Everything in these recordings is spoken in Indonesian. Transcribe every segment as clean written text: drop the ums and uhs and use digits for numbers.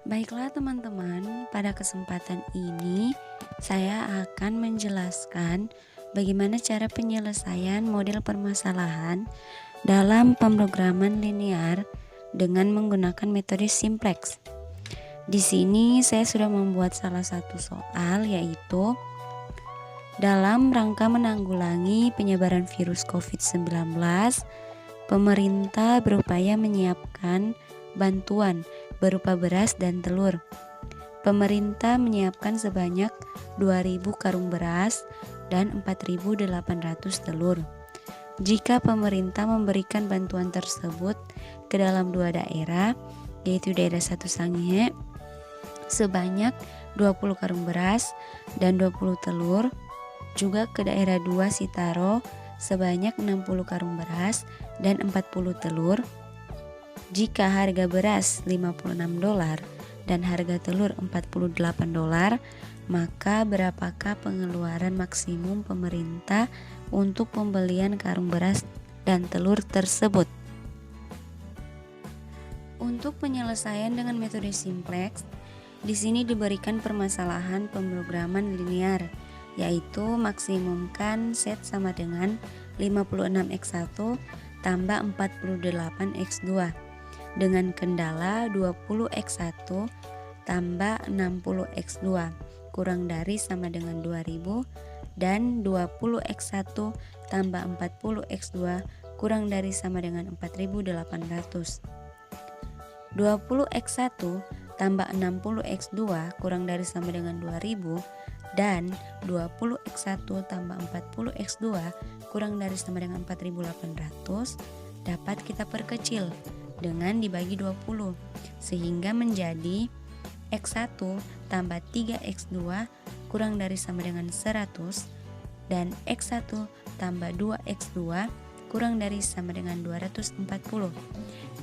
Baiklah teman-teman, pada kesempatan ini saya akan menjelaskan bagaimana cara penyelesaian model permasalahan dalam pemrograman linear dengan menggunakan metode simplex. Di sini saya sudah membuat salah satu soal, yaitu dalam rangka menanggulangi penyebaran virus COVID-19, pemerintah berupaya menyiapkan bantuan berupa beras dan telur. Pemerintah menyiapkan sebanyak 2.000 karung beras dan 4.800 telur. Jika pemerintah memberikan bantuan tersebut ke dalam dua daerah, yaitu daerah 1 Sangihe sebanyak 20 karung beras dan 20 telur, juga ke daerah 2 Sitaro sebanyak 60 karung beras dan 40 telur. Jika harga beras $56 dan harga telur $48, maka berapakah pengeluaran maksimum pemerintah untuk pembelian karung beras dan telur tersebut? Untuk penyelesaian dengan metode simplex, di sini diberikan permasalahan pemrograman linear, yaitu maksimumkan set sama dengan 56x1 tambah 48x2 dengan kendala 20x1 tambah 60x2 kurang dari sama dengan 2000 dan 20x1 tambah 40x2 kurang dari sama dengan 4800. 20x1 tambah 60x2 kurang dari sama dengan 2000 dan 20x1 tambah 40x2 kurang dari sama dengan 4800 dapat kita perkecil dengan dibagi 20 sehingga menjadi x1 tambah 3x2 kurang dari sama dengan 100 dan x1 tambah 2x2 kurang dari sama dengan 240.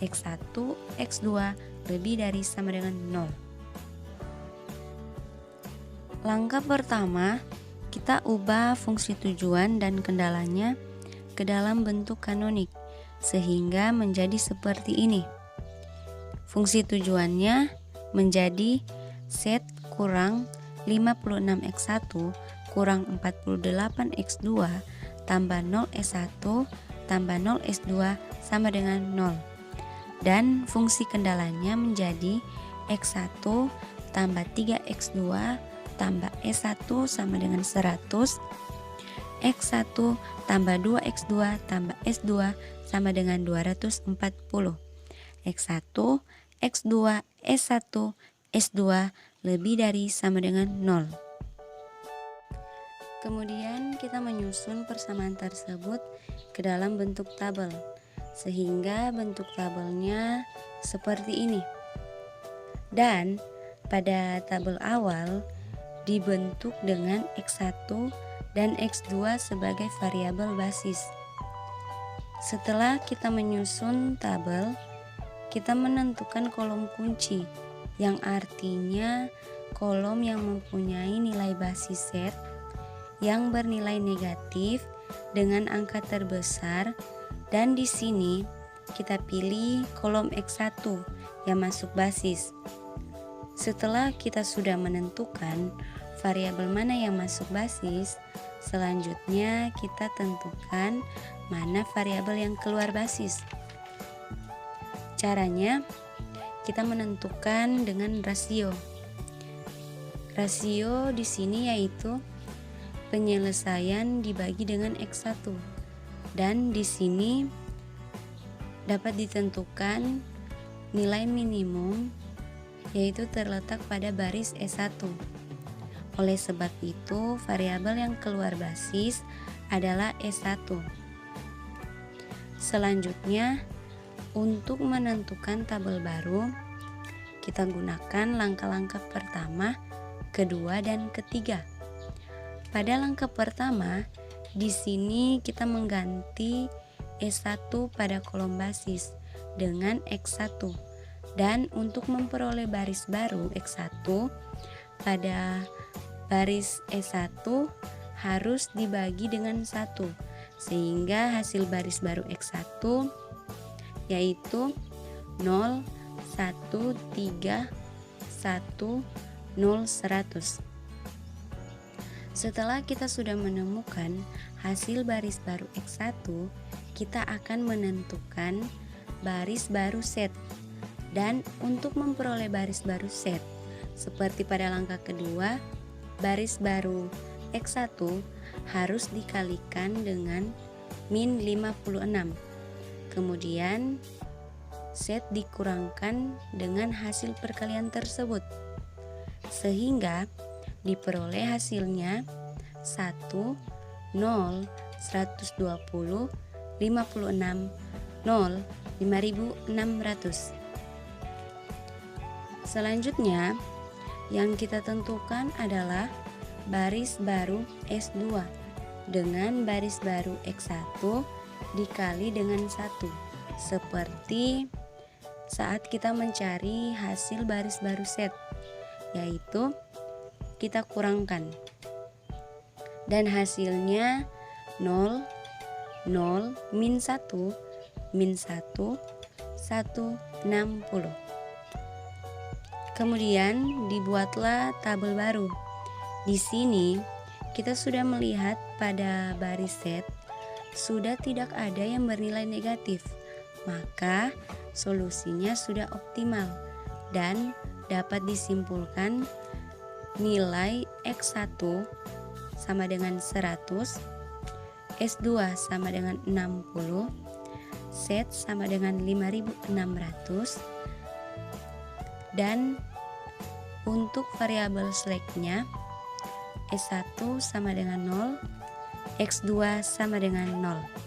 x1, x2 lebih dari sama dengan 0. Langkah pertama, kita ubah fungsi tujuan dan kendalanya ke dalam bentuk kanonik sehingga menjadi seperti ini. Fungsi tujuannya menjadi set kurang 56x1 kurang 48x2 tambah 0s1 tambah 0s2 sama dengan 0. Dan fungsi kendalanya menjadi x1 tambah 3x2 tambah s1 sama dengan 100, x1 tambah 2x2 tambah s2 sama dengan 240, x1, x2, s1, s2 lebih dari sama dengan 0. Kemudian kita menyusun persamaan tersebut ke dalam bentuk tabel, sehingga bentuk tabelnya seperti ini. Dan pada tabel awal dibentuk dengan x1 dan x2 sebagai variabel basis. Setelah kita menyusun tabel, kita menentukan kolom kunci, yang artinya kolom yang mempunyai nilai basis set yang bernilai negatif dengan angka terbesar, dan di sini kita pilih kolom x1 yang masuk basis. Setelah kita sudah menentukan variabel mana yang masuk basis, selanjutnya kita tentukan mana variabel yang keluar basis. Caranya, kita menentukan dengan rasio. Rasio di sini yaitu penyelesaian dibagi dengan x1, dan di sini dapat ditentukan nilai minimum, yaitu terletak pada baris S1. Oleh sebab itu, variabel yang keluar basis adalah S1. Selanjutnya, untuk menentukan tabel baru, kita gunakan langkah-langkah pertama, kedua, dan ketiga. Pada langkah pertama, di sini kita mengganti S1 pada kolom basis dengan X1. Dan untuk memperoleh baris baru X1, pada baris S1 harus dibagi dengan 1, sehingga hasil baris baru X1 yaitu 0, 1, 3, 1, 0, 100. Setelah kita sudah menemukan hasil baris baru X1, kita akan menentukan baris baru set. Dan untuk memperoleh baris baru set, seperti pada langkah kedua, baris baru X1 harus dikalikan dengan min 56. Kemudian set dikurangkan dengan hasil perkalian tersebut, sehingga diperoleh hasilnya 1, 0, 120, 56, 0, 5600. Selanjutnya, yang kita tentukan adalah baris baru S2 dengan baris baru X1 dikali dengan 1, seperti saat kita mencari hasil baris baru set, yaitu kita kurangkan, dan hasilnya 0, 0, min 1, min 1, 160. Kemudian dibuatlah tabel baru. Di sini kita sudah melihat pada baris set sudah tidak ada yang bernilai negatif, maka solusinya sudah optimal dan dapat disimpulkan nilai X1 sama dengan 100, S2 sama dengan 60, Z sama dengan 5600, dan untuk variabel slacknya S1 sama dengan 0, X2 sama dengan 0.